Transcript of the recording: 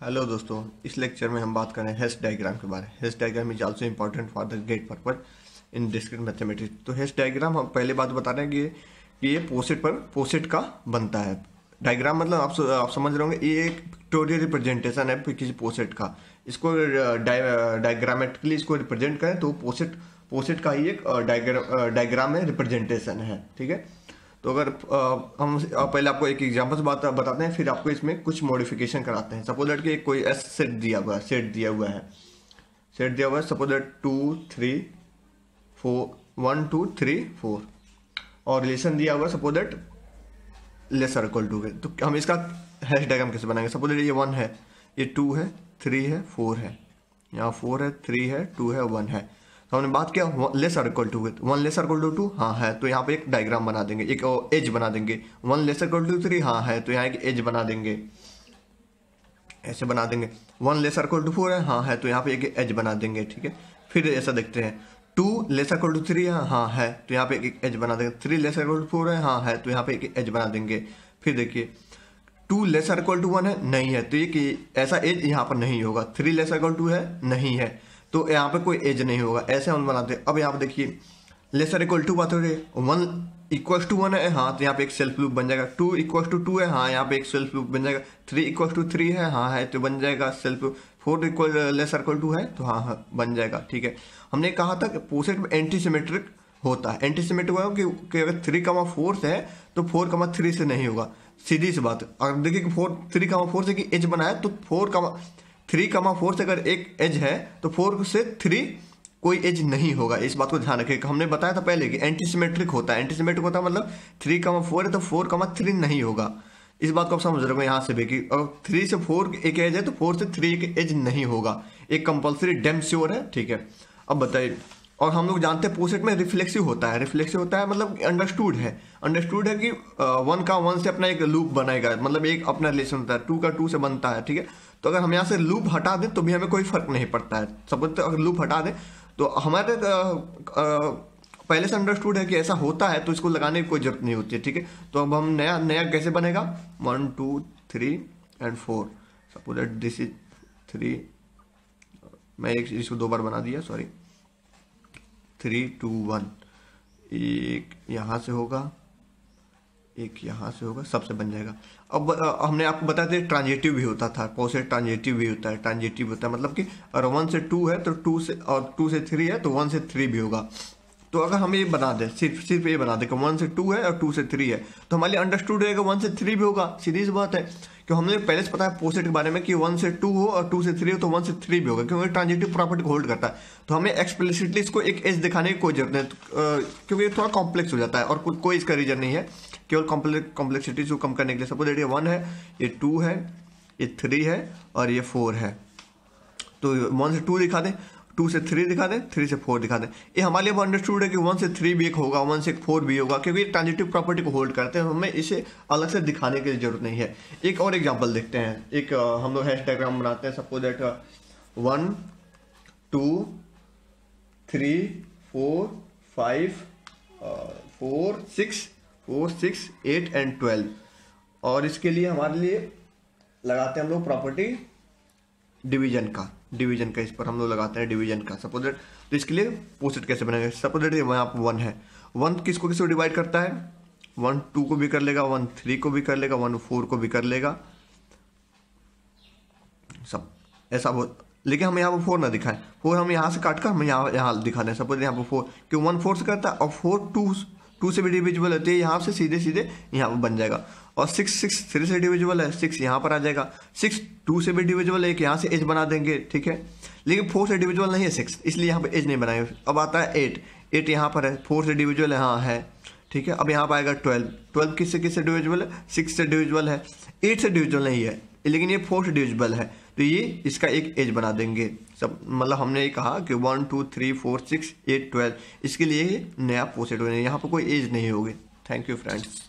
Hello दोस्तों, इस lecture में हम बात करें हैश डायग्राम के बारे में। Hasse diagram is also important for the GATE purpose in discrete mathematics. तो हैश डायग्राम हम पहले बात बता रहे हैं कि ये पोसेट का बनता है। डायग्राम मतलब आप समझ रहे होंगे, ये एक पिक्टोरियल रिप्रेजेंटेशन है किसी पोसेट का। इसको डायग्रामेटिकली इसको रिप्रेजेंट करें तो पोसेट का ही एक डायग्राम में रिप्रेजेंटेशन है। ठीक है, तो अगर हम पहले आपको एक एग्जांपल बताते हैं, फिर आपको इसमें कुछ मॉडिफिकेशन कराते हैं। सपोज दैट कि कोई सेट दिया हुआ है सपोज दैट 2 3 4 1 2 3 4 और रिलेशन दिया हुआ है suppose that lesser equal to k. तो हम इसका हैश डायग्राम कैसे बनाएंगे? सपोज दैट ये 1 है, ये 2 है, 3 है, 4 है, यहाँ 4 है, 3 है, 2 है, 1 है। तो हमने बात किया less or equal to 1 less or equal to 2, हाँ है, तो यहाँ पे एक डायग्राम बना देंगे, एक एज बना देंगे। 1 लेस आर इक्वल टू 3, हाँ है, तो यहाँ एक एज बना देंगे, ऐसे बना देंगे। 1 लेस आर इक्वल टू 4 है, हाँ है, तो यहाँ पे एक एज बना देंगे। ठीक है, फिर ऐसा देखते हैं 2 लेस आर इक्वल टू 3 है, हाँ है, तो यहाँ पे एक एज बना देंगे। 3 लेस आर इक्वल टू 4 है, हाँ है, तो यहाँ पे एक एज बना देंगे। फिर देखिए 2 लेस आर इक्वल टू 1 है, नहीं है, तो ये कि ऐसा एज यहाँ पर नहीं होगा। 3 लेस आर इक्वल टू है, नहीं है, तो यहाँ पे कोई एज नहीं होगा। ऐसे हम बनाते हैं। अब यहाँ पे देखिए लेसर इक्वल टू बात हो रही है, 1 इक्वल टू 1 है, हाँ, तो यहाँ पे एक सेल्फ लूप बन जाएगा। 2 इक्वल टू 2 है, हाँ, यहाँ पे एक सेल्फ लूप बन जाएगा। 3 इक्वल टू 3 है, हाँ है, तो बन जाएगा self loop. 4 equal lesser equal to है, तो हाँ बन जाएगा। ठीक है, हमने कहा था कि पोसेट में एंटी सिमेट्रिक होता है। एंटी सिमेट्रिक होगा कि अगर 3,4 से है तो 4,3 से नहीं होगा, सीधी सी बात। अगर देखिए कि 3,4 से कि एज बनाया तो 3,4 से अगर एक एज है तो 4 से 3 कोई एज नहीं होगा। इस बात को ध्यान रखिए। हमने बताया था पहले कि एंटीसिमेट्रिक होता है। एंटीसिमेट्रिक होता है मतलब 3,4 है तो 4,3 नहीं होगा। इस बात को आप समझ रहे हो यहाँ से भी कि अगर 3 से 4 एक एज है तो 4 से 3 एक एज नहीं होगा। एक कंपल्सरी डैम श्योर है। ठीक है, अब बताइए। और हम लोग जानते हैं पोसेट में रिफ्लेक्सिव होता है। रिफ्लेक्सिव होता है मतलब अंडरस्टूड है कि 1 का 1 से अपना एक लूप बनाएगा, मतलब एक अपना रिलेशन होता है। 2 का 2 से बनता है। ठीक है, तो अगर हम यहाँ से लूप हटा दें तो भी हमें कोई फर्क नहीं पड़ता है। सपोज अगर लूप हटा दें तो हमारे पहले से अंडरस्टूड है कि ऐसा होता है, तो इसको लगाने की कोई जरूरत नहीं होती है। ठीक है, तो अब हम नया कैसे बनेगा? 1 2 3 and 4। Suppose that this is 3, मैं एक इसको 2 बार बना दिया, सॉरी। 3 2 1, एक यहाँ से होगा, एक यहाँ से होगा, सबसे बन जाएगा। अब हमने आपको बताया था ट्रांजिटिव भी होता था, पोसेट ट्रांजिटिव भी होता है। ट्रांजिटिव होता है मतलब कि अगर 1 से 2 है तो 2 से, और 2 से 3 है तो 1 से 3 भी होगा। तो अगर हम ये बना दें, सिर्फ ये बना दें कि 1 से 2 है और 2 से 3 है, तो हमारे लिए अंडरस्टूड रहेगा 1 से 3 भी होगा। सीधी सी बात है, क्योंकि हमने पहले से पता है पोसेट के बारे में कि 1 से 2 हो और 2 से 3 हो तो 1 से 3 भी होगा, क्योंकि ट्रांजिटिव प्रॉपर्टी को होल्ड करता है। तो हमें एक्सप्लिसिटली इसको एक एज दिखाने की कोई जरूरत नहीं, क्योंकि ये थोड़ा कॉम्प्लेक्स हो जाता है और कोई इसका रीजन नहीं है। केवल कॉम्प्लेक्सिटी को कम करने के लिए। सपोज ये 1 है, ये 2 है, ये 3 है और ये 4 है, तो 1 से 2 दिखा दें, 2 से 3 दिखा दें, 3 से 4 दिखा दें। ये हमारे लिए अंडरस्टूड है कि 1 से 3 भी एक होगा, 1 से 4 भी होगा, क्योंकि ट्रांजिटिव प्रॉपर्टी को होल्ड करते हैं। हमें इसे अलग से दिखाने की जरूरत नहीं है। एक और एग्जांपल देखते हैं। एक हम लोग हैश डायग्राम बनाते हैं। Suppose that 1 2 3 4 5 4 6 8 and 12। और इसके लिए हमारे लिए लगाते हैं हम लोग प्रॉपर्टी डिवीजन का इस पर हम लोग लगाते हैं डिवीजन का। सपोज दैट, तो इसके लिए पोसेट कैसे बनेगा? सपोज दैट यहाँ पर 1 है, 1 किसको डिवाइड करता है? 1 2 को भी कर लेगा, 1 3 को भी कर लेगा, 1 4 को भी कर लेगा, सब ऐसा बहुत। लेकिन हम यहाँ पर 4 ना दिखाएं, 4 हम यहाँ से काट कर हम यहाँ दिखा दें। सपोज यहाँ पर 4, क्यों 1 4 से करता है और 4 2 से भी डिविजिबल होती है, यहाँ से सीधे यहाँ पर बन जाएगा। और 6 3 से डिविजिबल है, 6 यहाँ पर आ जाएगा। 6 2 से भी डिविजिबल है, एक यहाँ से एज बना देंगे। ठीक है, लेकिन 4 से डिविजिबल नहीं है 6, इसलिए यहाँ पे एज नहीं बनाएंगे। अब आता है 8 यहाँ पर है, 4 से डिविजिबल है, हाँ है। ठीक है, अब यहाँ पर आएगा 12 किससे डिविजिबल है? 6 से डिविजिबल है, 8 से डिविजिबल नहीं है, लेकिन ये 4 से डिविजिबल है, तो ये इसका एक एज बना देंगे। सब मतलब हमने ये कहा कि 1 2 3 4 6 8 12, इसके लिए नया पोसेट बनेगा, यहाँ पर कोई एज नहीं होगी। Thank you friends.